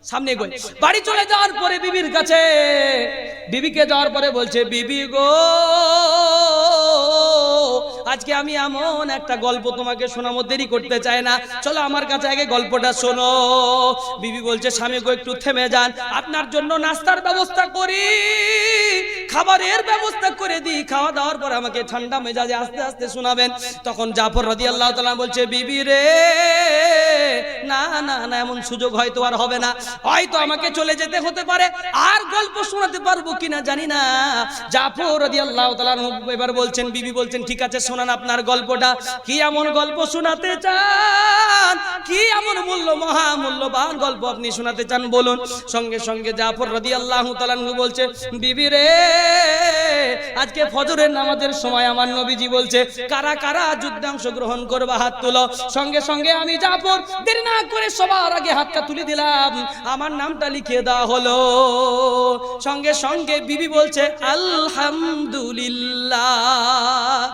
সামনে গই বাড়ি চলে যাওয়ার পরে বিবির কাছে, বিবিকে যাওয়ার পরে বলছে, বিবি গো আজকে আমি এমন একটা গল্প তোমাকে শোনাবো, দেরি করতে চাই না, চলো আমার কাছে আগে গল্পটা শোনো। বিবি বলছে, স্বামী গো একটু থেমে যান, আপনার জন্য নাস্তার ব্যবস্থা করি, খাবারের ব্যবস্থা করে দিই, খাওয়া দাওয়ার পর আমাকে ঠান্ডা মেজাজে আস্তে আস্তে শোনাবেন। তখন জাফর রাদিয়াল্লাহু তাআলা বলছে, বিবি রে না না না, এমন সুযোগ হয়তো আর হবে না, হয়তো আমাকে চলে যেতে হতে পারে, আর গল্প শোনাতে পারবো কিনা জানি না। জাফর রাদিয়াল্লাহু তাআলা এবার বলছেন, বিবি বলছেন, ঠিক আছে শোনান আপনার গল্পটা, কি এমন গল্প শোনাতে চান, কি এমন মহামূল্যবান গল্প আপনি শোনাতে চান বলুন। সঙ্গে সঙ্গে জাফর রাদিয়াল্লাহু তাআলা বলছে, বিবি রে আজকে ফজরের নামাজের সময় আমার নবীজি বলছে, কারা কারা যুদ্ধে অংশগ্রহণ করবে হাত তুলো। সঙ্গে সঙ্গে আমি জাফর দেরি না করে সবার আগে হাতটা তুলে দিলাম, আমার নামটা লিখিয়ে দেওয়া হলো। সঙ্গে সঙ্গে বিবি বলছে, আলহামদুলিল্লাহ।